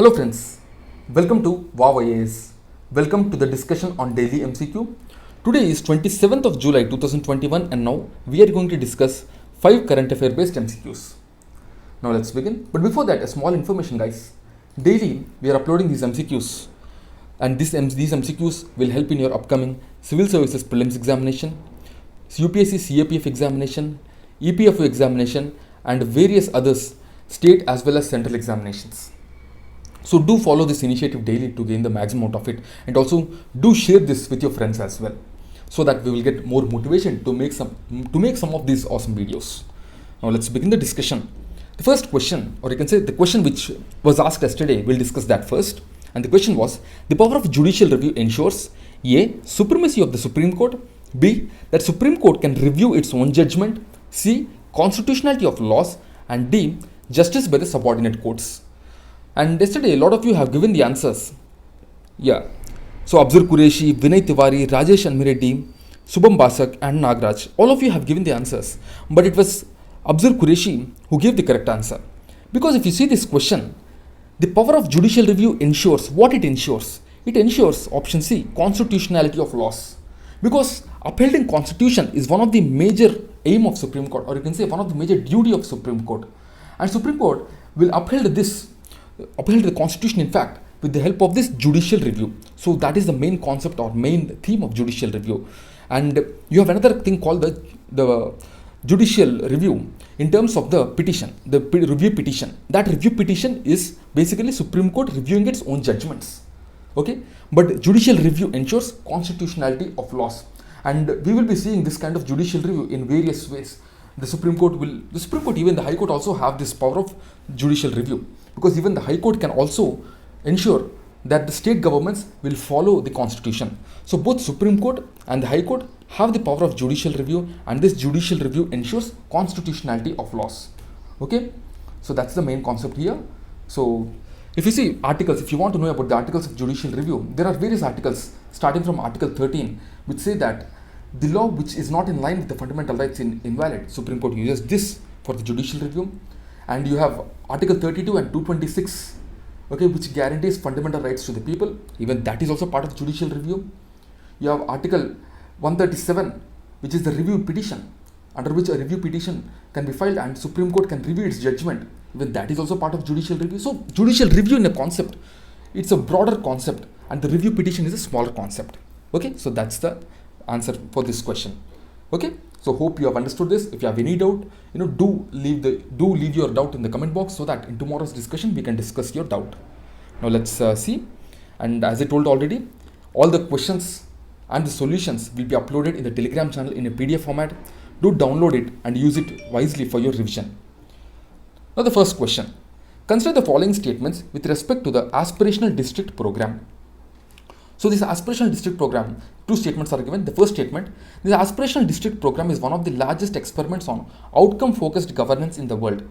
Hello friends, welcome to Wow IAS. Welcome to the discussion on daily MCQ. Today is 27th of July 2021 and now we are going to discuss 5 current affair based MCQs. Now let's begin. But before that, a small information guys. Daily we are uploading these MCQs and these MCQs will help in your upcoming civil services prelims examination, UPSC CAPF examination, EPFO examination and various others state as well as central examinations. So do follow this initiative daily to gain the maximum out of it, and also do share this with your friends as well, so that we will get more motivation to make some of these awesome videos. Now let's begin the discussion. The first question, or you can say the question which was asked yesterday, we'll discuss that first. And the question was, the power of judicial review ensures A. Supremacy of the Supreme Court, B. That Supreme Court can review its own judgment, C. Constitutionality of laws, and D. Justice by the subordinate courts. And yesterday, a lot of you have given the answers. Yeah. So, Abzur Qureshi, Vinay Tiwari, Rajesh Anmireddy, Subham Basak, and Nagraj. All of you have given the answers. But it was Abzur Qureshi who gave the correct answer. Because if you see this question, the power of judicial review ensures what it ensures. It ensures, option C, constitutionality of laws. Because upholding constitution is one of the major aim of Supreme Court, or you can say one of the major duty of Supreme Court. And Supreme Court will uphold the constitution in fact with the help of this judicial review. So that is the main concept or main theme of judicial review. And you have another thing called the judicial review in terms of the petition, the review petition. That review petition is basically Supreme Court reviewing its own judgments. Okay, but judicial review ensures constitutionality of laws, and we will be seeing this kind of judicial review in various ways. The Supreme Court, even the High Court also have this power of judicial review, because even the High Court can also ensure that the state governments will follow the constitution. So both Supreme Court and the High Court have the power of judicial review, and this judicial review ensures constitutionality of laws. Okay, so that's the main concept here. So if you see articles, if you want to know about the articles of judicial review, there are various articles starting from Article 13 which say that the law which is not in line with the fundamental rights invalid. Supreme Court uses this for the judicial review. And you have Article 32 and 226, okay, which guarantees fundamental rights to the people. Even that is also part of judicial review. You have Article 137, which is the review petition, under which a review petition can be filed and Supreme Court can review its judgment. Even that is also part of judicial review. So judicial review in a concept, it's a broader concept, and the review petition is a smaller concept. Okay, so that's the answer for this question. Okay, so hope you have understood this. If you have any doubt, do leave your doubt in the comment box, so that in tomorrow's discussion we can discuss your doubt. Now let's see. And as I told already, all the questions and the solutions will be uploaded in the Telegram channel in a PDF format. Do download it and use it wisely for your revision. Now the first question. Consider the following statements with respect to the aspirational district program. So this aspirational district program, two statements are given. The first statement, the aspirational district program is one of the largest experiments on outcome focused governance in the world.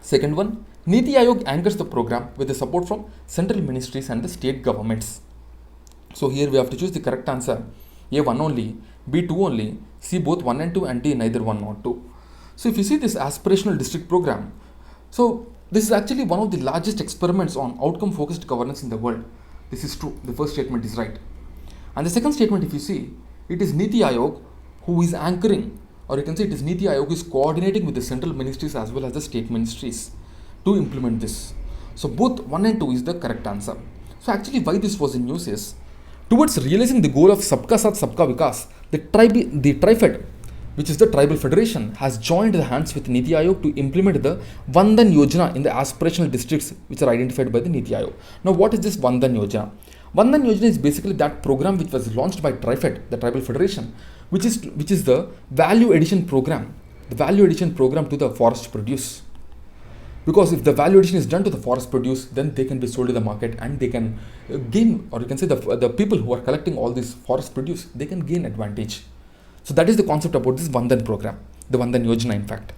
Second one, Niti Aayog anchors the program with the support from central ministries and the state governments. So here we have to choose the correct answer. A 1 only, B 2 only, C both 1 and 2, and D neither 1 nor 2. So if you see this aspirational district program, so this is actually one of the largest experiments on outcome focused governance in the world. This is true. The first statement is right. And the second statement, if you see, it is Niti Aayog who is anchoring, or you can say it is Niti Aayog who is coordinating with the central ministries as well as the state ministries to implement this. So both 1 and 2 is the correct answer. So actually why this was in news is, towards realizing the goal of Sabka Saath Sabka Vikas, the TriFed, which is the tribal federation, has joined the hands with Niti Aayog to implement the Vandan Yojana in the aspirational districts which are identified by the Niti Aayog. Now what is this Vandan Yojana? Vandan Yojana is basically that program which was launched by TriFed, the tribal federation, which is the value addition program to the forest produce. Because if the value addition is done to the forest produce, then they can be sold to the market and they can gain, or you can say the people who are collecting all this forest produce, they can gain advantage. So that is the concept about this Vandan program, the Vandan Yojana in fact.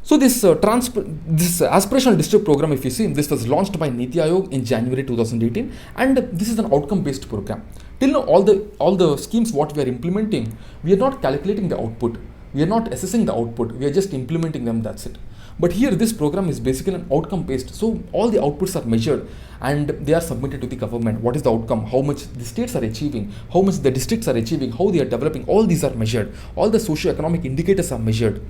So this aspirational district program, if you see, this was launched by Niti Aayog in January 2018, and this is an outcome based program. Till now all the schemes what we are implementing, we are not calculating the output, we are not assessing the output, we are just implementing them, that's it. But here this program is basically an outcome based. So all the outputs are measured and they are submitted to the government. What is the outcome? How much the states are achieving? How much the districts are achieving? How they are developing? All these are measured. All the socio-economic indicators are measured.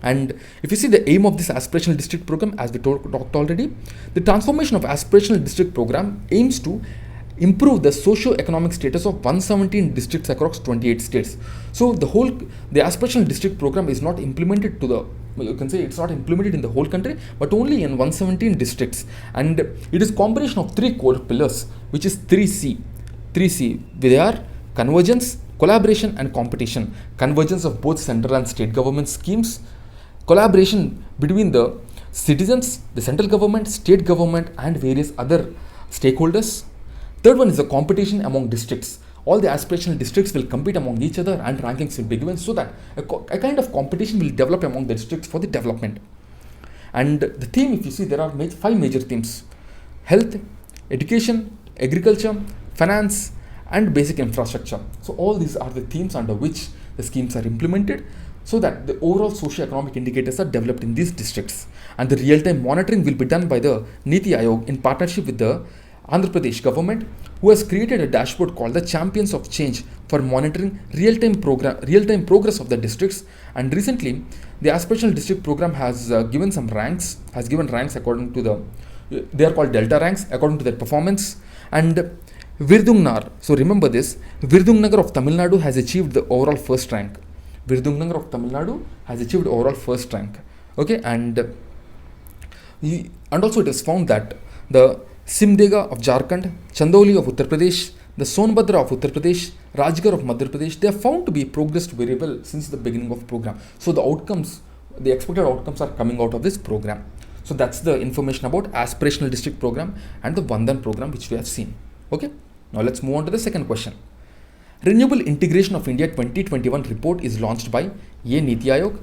And if you see the aim of this aspirational district program, as we talked already, the transformation of aspirational district program aims to improve the socio-economic status of 117 districts across 28 states. So the aspirational district program is not implemented to the, you can say it's not implemented in the whole country, but only in 117 districts. And it is combination of three core pillars, which is 3C. 3C, they are convergence, collaboration and competition. Convergence of both central and state government schemes, collaboration between the citizens, the central government, state government and various other stakeholders. Third one is the competition among districts. All the aspirational districts will compete among each other and rankings will be given so that a kind of competition will develop among the districts for the development. And the theme, if you see, there are five major themes: health, education, agriculture, finance and basic infrastructure. So all these are the themes under which the schemes are implemented, so that the overall socio-economic indicators are developed in these districts. And the real-time monitoring will be done by the Niti Aayog in partnership with the Andhra Pradesh government, who has created a dashboard called the Champions of Change for monitoring real-time progress of the districts. And recently, the aspirational district program has given ranks according to they are called Delta ranks according to their performance. And Virudunagar, so remember this, Virudunagar of Tamil Nadu has achieved the overall first rank. Virudunagar of Tamil Nadu has achieved overall first rank. Okay, and also it is found that the Simdega of Jharkhand, Chandauli of Uttar Pradesh, the Sonbhadra of Uttar Pradesh, Rajgarh of Madhya Pradesh, they are found to be progressed very well since the beginning of the program. So the expected outcomes are coming out of this program. So that's the information about aspirational district program and the Vandan program which we have seen. Okay, now let's move on to the second question. Renewable Integration of India 2021 report is launched by Niti Aayog.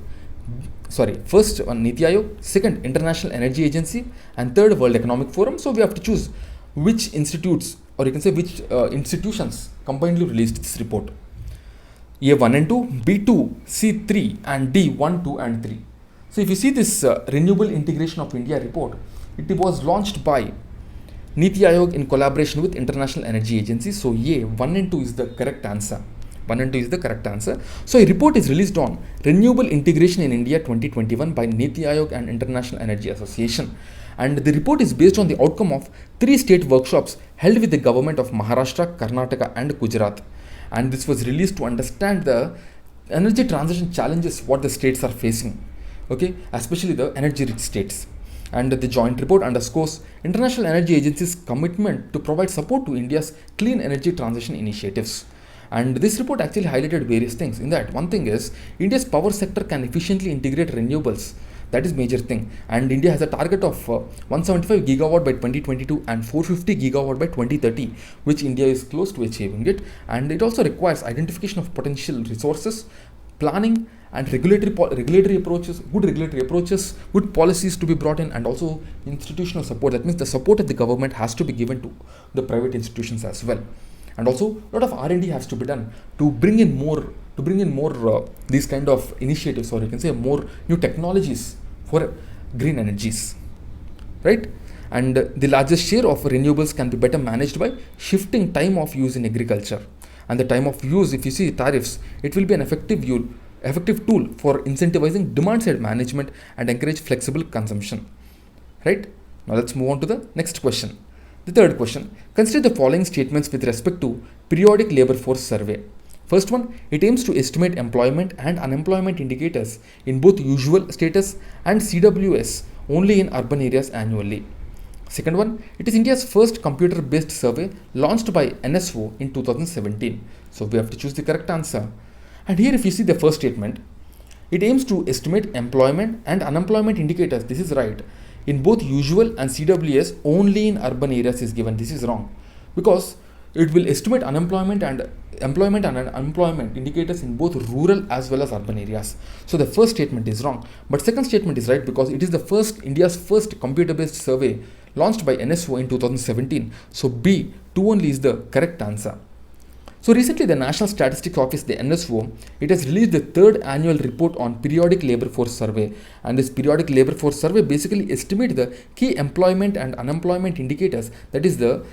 First Niti Aayog, second International Energy Agency, and third World Economic Forum. So we have to choose which institutes, or you can say which institutions combinedly released this report. A1 and 2, B2, C3 and D1, 2 and 3. So if you see this Renewable Integration of India report, it was launched by Niti Aayog in collaboration with International Energy Agency. So A1 and 2 is the correct answer. 1 and 2 is the correct answer. So a report is released on Renewable Integration in India 2021 by Niti Aayog and International Energy Association. And the report is based on the outcome of 3 state workshops held with the government of Maharashtra, Karnataka and Gujarat. And this was released to understand the energy transition challenges what the states are facing. Okay, especially the energy rich states. And the joint report underscores International Energy Agency's commitment to provide support to India's clean energy transition initiatives. And this report actually highlighted various things. In that, one thing is India's power sector can efficiently integrate renewables. That is major thing. And India has a target of 175 gigawatt by 2022 and 450 gigawatt by 2030, which India is close to achieving it. And it also requires identification of potential resources, planning and regulatory approaches, good policies to be brought in, and also institutional support. That means the support of the government has to be given to the private institutions as well. And also a lot of R&D has to be done to bring in more these kind of initiatives, or you can say more new technologies for green energies, right? And the largest share of renewables can be better managed by shifting time of use in agriculture. And the time of use, if you see tariffs, it will be an effective tool for incentivizing demand side management and encourage flexible consumption, right? Now let's move on to the next question. The third question, consider the following statements with respect to periodic labor force survey. First one, it aims to estimate employment and unemployment indicators in both usual status and CWS only in urban areas annually. Second one, it is India's first computer-based survey launched by NSO in 2017. So we have to choose the correct answer. And here if you see the first statement, it aims to estimate employment and unemployment indicators. This is right. In both usual and CWS only in urban areas is given. This is wrong, because it will estimate unemployment and unemployment indicators in both rural as well as urban areas. So the first statement is wrong, but second statement is right, because it is India's first computer-based survey launched by NSO in 2017. So B, 2 only is the correct answer. So recently the National Statistics Office, the NSO, it has released the third annual report on periodic labor force survey, and this periodic labor force survey basically estimates the key employment and unemployment indicators, that is the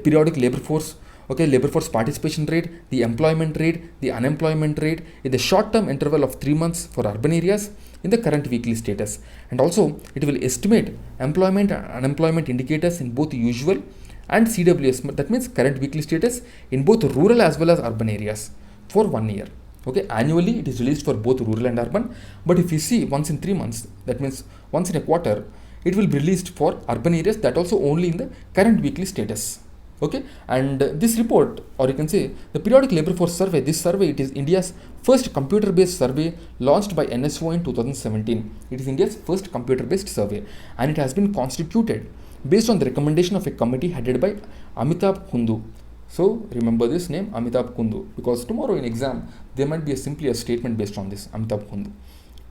periodic labor force, okay, labor force participation rate, the employment rate, the unemployment rate in the short term interval of 3 months for urban areas in the current weekly status, and also it will estimate employment and unemployment indicators in both usual and CWS, that means current weekly status, in both rural as well as urban areas for 1 year. Okay, annually it is released for both rural and urban, but if you see once in 3 months, that means once in a quarter, it will be released for urban areas, that also only in the current weekly status. Okay, and this report, or you can say the periodic labor force survey, this survey, it is India's first computer based survey launched by NSO in 2017. It is India's first computer based survey, and it has been constituted based on the recommendation of a committee headed by Amitabh Kundu. So remember this name, Amitabh Kundu, because tomorrow in exam there might be simply a statement based on this, Amitabh Kundu.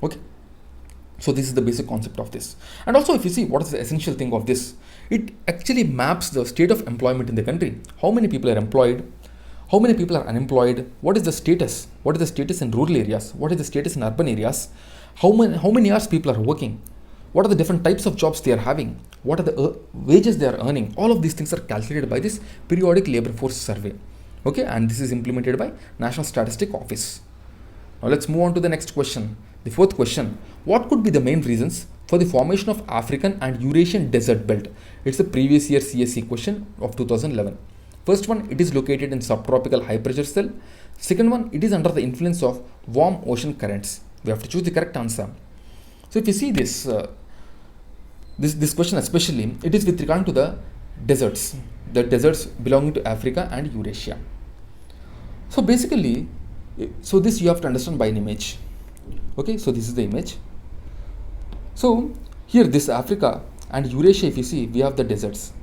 Okay, so this is the basic concept of this. And also if you see what is the essential thing of this, it actually maps the state of employment in the country. How many people are employed, how many people are unemployed, what is the status, what is the status in rural areas, what is the status in urban areas, how many hours people are working, what are the different types of jobs they are having, what are the wages they are earning. All of these things are calculated by this periodic labor force survey. Okay, and this is implemented by National Statistics Office. Now let's move on to the next question. The fourth question, what could be the main reasons for the formation of African and Eurasian desert belt? It's a previous year CSE question of 2011. First one, it is located in subtropical high pressure cell. Second one, it is under the influence of warm ocean currents. We have to choose the correct answer. So if you see this, this question especially, it is with regard to the deserts belonging to Africa and Eurasia. So basically, so this you have to understand by an image. Okay, so this is the image. So here this Africa and Eurasia, if you see, we have the deserts.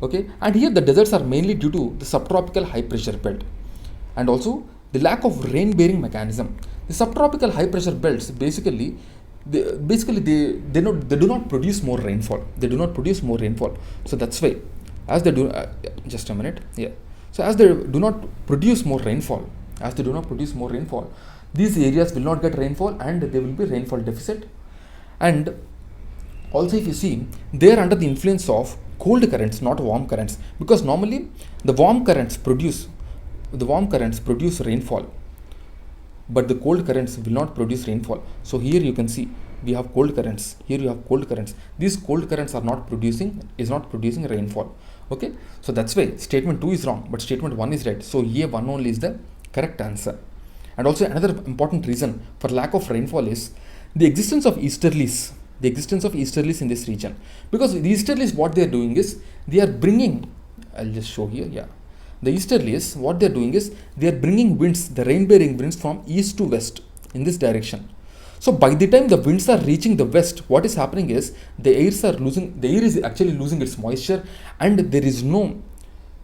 Okay, and here the deserts are mainly due to the subtropical high pressure belt and also the lack of rain bearing mechanism. The subtropical high pressure belts basically they do not produce more rainfall. They do not produce more rainfall. So that's why, as they do, just a minute, yeah. So as they do not produce more rainfall, these areas will not get rainfall and there will be rainfall deficit. And also if you see, they are under the influence of cold currents, not warm currents, because normally the warm currents produce rainfall, but the cold currents will not produce rainfall. So here you can see we have cold currents, here you have cold currents. These cold currents are not producing rainfall. Okay, so that's why statement 2 is wrong, but statement 1 is right. So here 1 only is the correct answer. And also another important reason for lack of rainfall is the existence of easterlies. In this region, because the easterlies, what they are doing is they are bringing, I'll just show here, yeah. The easterlies, what they are doing is they are bringing winds, the rain bearing winds from east to west in this direction. So by the time the winds are reaching the west, what is happening is the air is actually losing its moisture, and there is no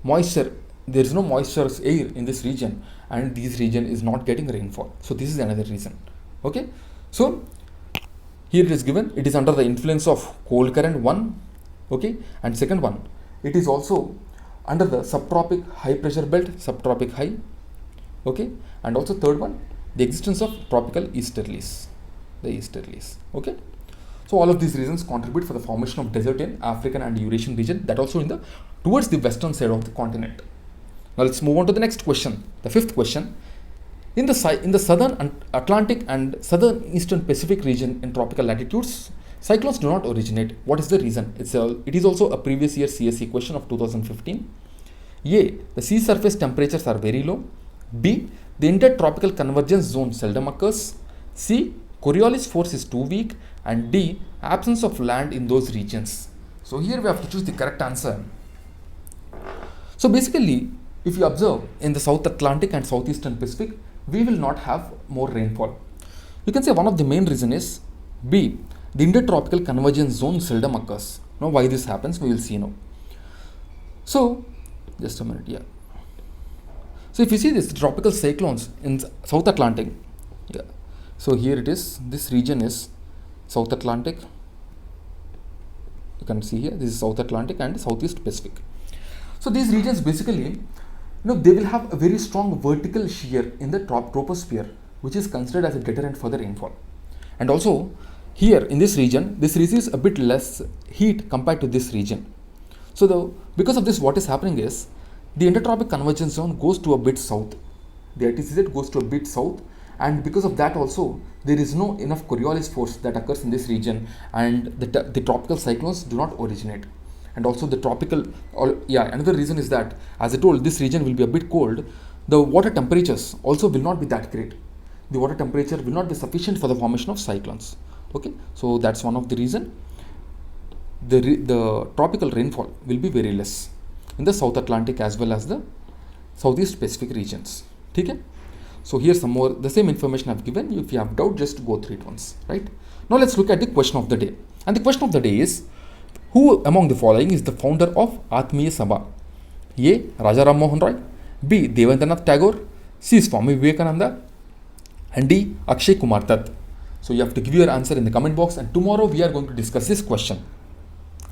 moisture air in this region, and this region is not getting rainfall. So this is another reason. Okay, so here it is given, it is under the influence of cold current 1. Okay, and second one, it is also under the subtropic high pressure belt, subtropic high. Okay, and also third one, the existence of tropical easterlies, Okay, so all of these reasons contribute for the formation of desert in African and Eurasian region, that also towards the western side of the continent. Now let's move on to the next question, the fifth question. In the southern Atlantic and southern eastern Pacific region in tropical latitudes, cyclones do not originate. What is the reason? It is also a previous year CSE question of 2015. A, the sea surface temperatures are very low. B, the intertropical convergence zone seldom occurs. C, Coriolis force is too weak. And D, absence of land in those regions. So here we have to choose the correct answer. So basically, if you observe in the South Atlantic and Southeastern Pacific, we will not have more rainfall. You can say one of the main reason is B, the intertropical convergence zone seldom occurs. Now why this happens, we will see now. So just a minute, yeah. So if you see this tropical cyclones in South Atlantic, yeah. So here it is, this region is South Atlantic. You can see here, this is South Atlantic and Southeast Pacific. So these regions basically, they will have a very strong vertical shear in the troposphere, which is considered as a deterrent for the rainfall. And also, here in this receives a bit less heat compared to this region. So because of this, what is happening is the intertropic convergence zone goes to a bit south. The ITCZ goes to a bit south, and because of that also, there is no enough Coriolis force that occurs in this region, and the tropical cyclones do not originate. And also the another reason is that, as I told, this region will be a bit cold. The water temperatures also will not be that great. The water temperature will not be sufficient for the formation of cyclones. Okay, so that's one of the reason. The tropical rainfall will be very less in the South Atlantic as well as the Southeast Pacific regions. Okay? So here's some more, the same information I've given. If you have doubt, just go through it once, right? Now let's look at the question of the day. And the question of the day is, who among the following is the founder of Atmiya Sabha? A. Raja Ram Mohan Roy, B. Devendranath Tagore, C. Swami Vivekananda, and D. Akshay Kumar Dutt. So you have to give your answer in the comment box, and tomorrow we are going to discuss this question.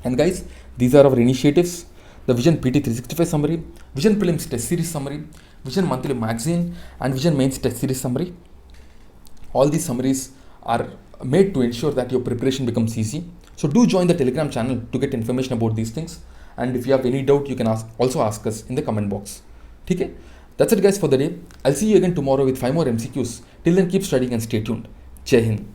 And guys, these are our initiatives: the Vision PT 365 summary, Vision Prelims test series summary, Vision Monthly Magazine, and Vision Mains test series summary. All these summaries are made to ensure that your preparation becomes easy. So do join the Telegram channel to get information about these things. And if you have any doubt, you can also ask us in the comment box. Okay? That's it guys for the day. I'll see you again tomorrow with 5 more MCQs. Till then, keep studying and stay tuned. Jai Hind.